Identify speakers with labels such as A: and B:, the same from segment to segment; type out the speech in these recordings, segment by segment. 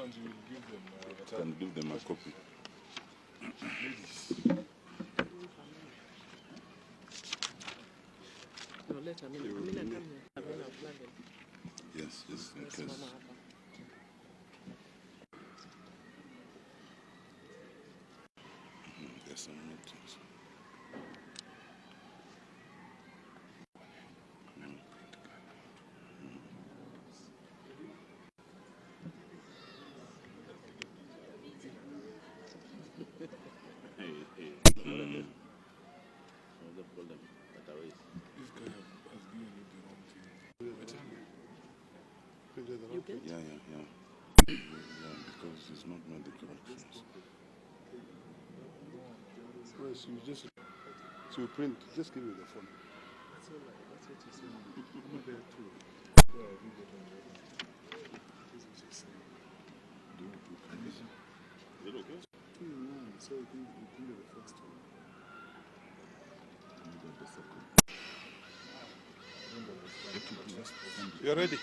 A: ones you will give them
B: can give them a copy.
C: No, later,
B: Yes, in case. There's some meetings. Yeah, because it's not made the corrections.
D: Well, so you print, just give me the phone.
A: That's all right. That's what you're saying. I'm not there too. Yeah, I did get on the other. That's what you're saying.
B: Do it with permission. Is it okay?
A: 2 in 1, so we can do the first one.
B: You got the second.
D: You're ready?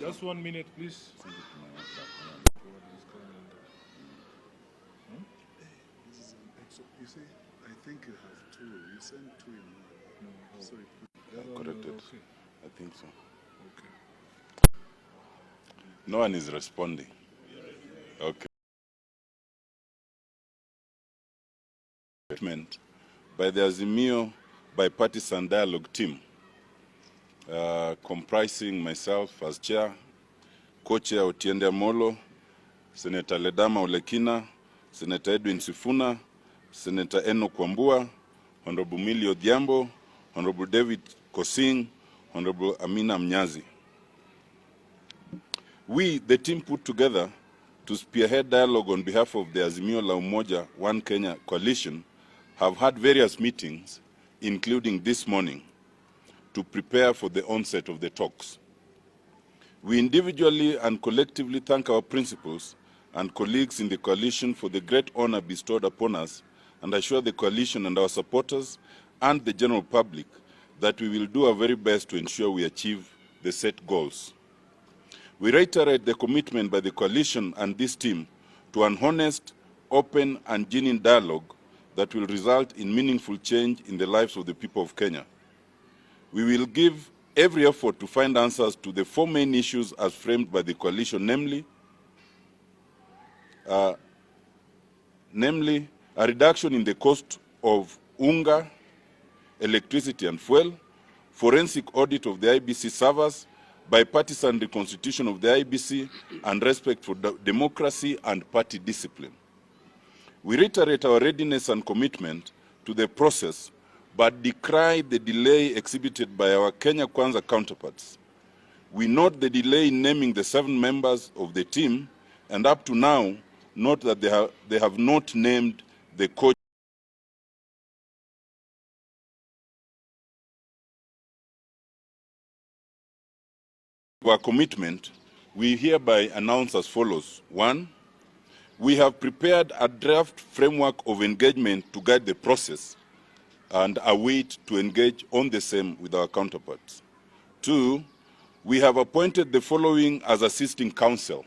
A: Just 1 minute, please.
B: Send it to my WhatsApp.
A: This is an extra. You see, I think you have 2. You sent 2 in 1. So you put
B: Corrected.
A: Okay.
B: I think so.
A: Okay.
B: No one is responding. Okay. By the Azimio Partisan Dialogue team, comprising myself as chair, co-chair Otiende Molo, Senator Ledama Olekina, Senator Edwin Sifuna, Senator Eno Kwambua, Honorable Millie Odhiambo, Honorable David Kosing, Honorable Amina Mnyazi. We, the team put together to spearhead dialogue on behalf of the Azimio la Umoja One Kenya coalition, have had various meetings, including this morning, to prepare for the onset of the talks. We individually and collectively thank our principals and colleagues in the coalition for the great honor bestowed upon us, and assure the coalition and our supporters and the general public that we will do our very best to ensure we achieve the set goals. We reiterate the commitment by the coalition and this team to an honest, open and genuine dialogue that will result in meaningful change in the lives of the people of Kenya. We will give every effort to find answers to the 4 main issues as framed by the coalition, namely, a reduction in the cost of unga, electricity and fuel, forensic audit of the IBC servers, bipartisan reconstitution of the IBC, and respect for democracy and party discipline. We reiterate our readiness and commitment to the process, but decry the delay exhibited by our Kenya Kwanza counterparts. We note the delay in naming the 7 members of the team, and up to now, note that they have not named the co- Our commitment, we hereby announce as follows. 1, we have prepared a draft framework of engagement to guide the process and await to engage on the same with our counterparts. 2, we have appointed the following as assisting counsel.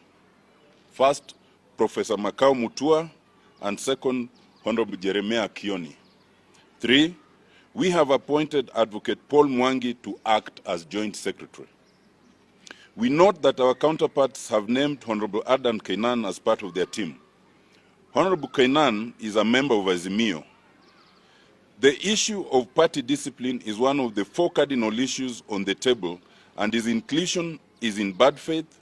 B: First, Professor Makau Mutua, and second, Honorable Jeremiah Kioni. 3, we have appointed Advocate Paul Mwangi to act as Joint Secretary. We note that our counterparts have named Honorable Adan Kainan as part of their team. Honorable Kainan is a member of Azimio. The issue of party discipline is one of the 4 cardinal issues on the table, and his inclusion is in bad faith,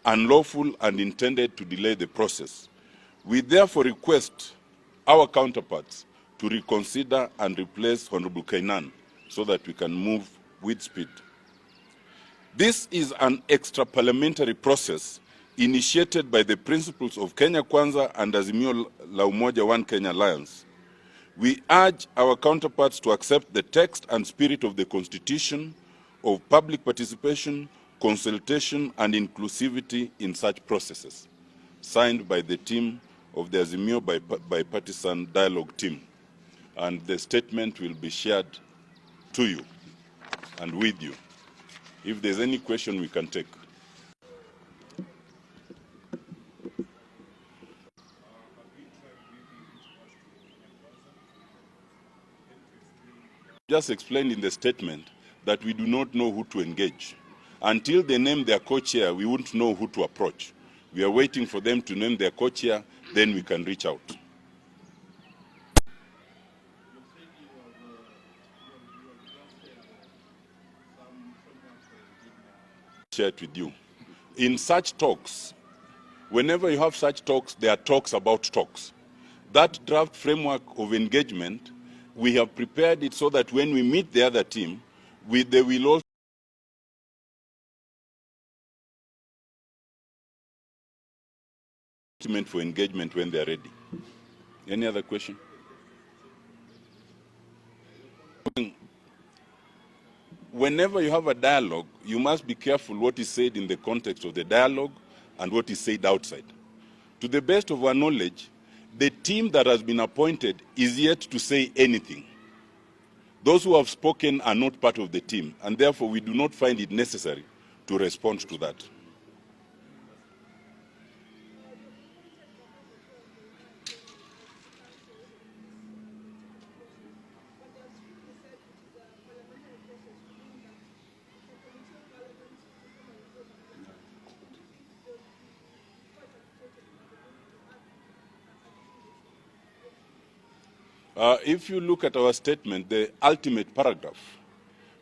B: unlawful, and intended to delay the process. We therefore request our counterparts to reconsider and replace Honorable Kainan so that we can move with speed. This is an extra-parliamentary process initiated by the principles of Kenya Kwanza and Azimio la Umoja One Kenya Alliance. We urge our counterparts to accept the text and spirit of the Constitution of public participation, consultation, and inclusivity in such processes, signed by the team of the Azimio Bipartisan Dialogue team. And the statement will be shared to you and with you. If there's any question, we can take. Just explained in the statement that we do not know who to engage. Until they name their co-chair, we wouldn't know who to approach. We are waiting for them to name their co-chair, then we can reach out. Share it with you. In such talks, whenever you have such talks, there are talks about talks. That draft framework of engagement, we have prepared it so that when we meet the other team, they will also for engagement when they are ready. Any other question? Whenever you have a dialogue, you must be careful what is said in the context of the dialogue and what is said outside. To the best of our knowledge, the team that has been appointed is yet to say anything. Those who have spoken are not part of the team, and therefore we do not find it necessary to respond to that. If you look at our statement, the ultimate paragraph,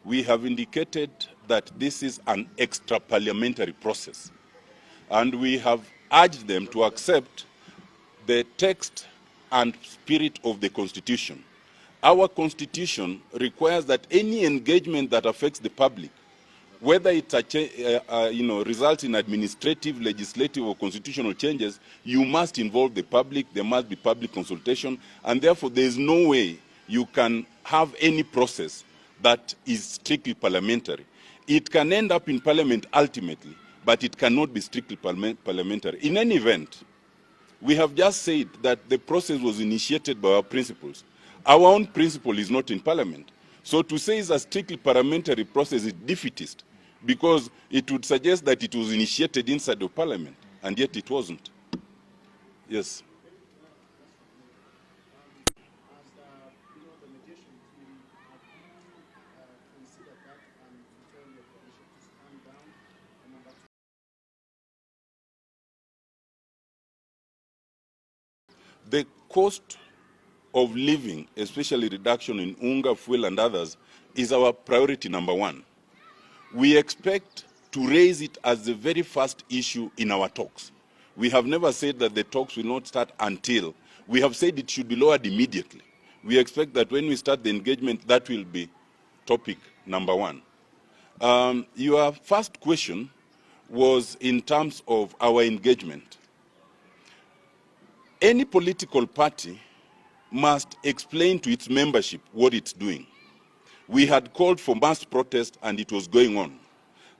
B: we have indicated that this is an extra-parliamentary process. And we have urged them to accept the text and spirit of the Constitution. Our Constitution requires that any engagement that affects the public, whether it results in administrative, legislative, or constitutional changes, you must involve the public, there must be public consultation, and therefore there is no way you can have any process that is strictly parliamentary. It can end up in Parliament ultimately, but it cannot be strictly parliamentary. In any event, we have just said that the process was initiated by our principles. Our own principle is not in Parliament. So to say it's a strictly parliamentary process is defeatist, because it would suggest that it was initiated inside of Parliament, and yet it wasn't. Yes. The cost of living, especially reduction in unga, fuel, and others, is our priority number one. We expect to raise it as the very first issue in our talks. We have never said that the talks will not start until. We have said it should be lowered immediately. We expect that when we start the engagement, that will be topic number one. Your first question was in terms of our engagement. Any political party must explain to its membership what it's doing. We had called for mass protest and it was going on.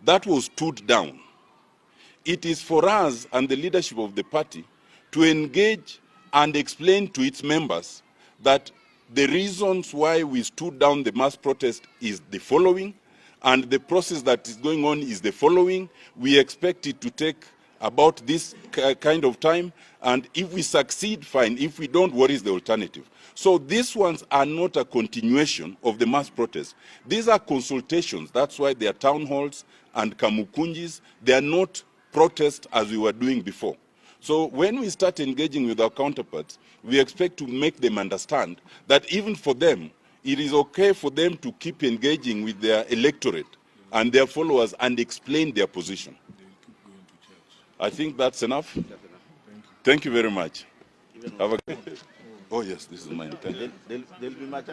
B: That was stood down. It is for us and the leadership of the party to engage and explain to its members that the reasons why we stood down the mass protest is the following, and the process that is going on is the following. We expect it to take about this kind of time, and if we succeed, fine. If we don't, what is the alternative? So these ones are not a continuation of the mass protest. These are consultations. That's why they are town halls and kamukunjis. They are not protests as we were doing before. So when we start engaging with our counterparts, we expect to make them understand that even for them, it is okay for them to keep engaging with their electorate and their followers and explain their position. I think that's enough. That's enough. Thank you very much. Have a... Oh yes, this is mine. Thank you.
C: There'll be much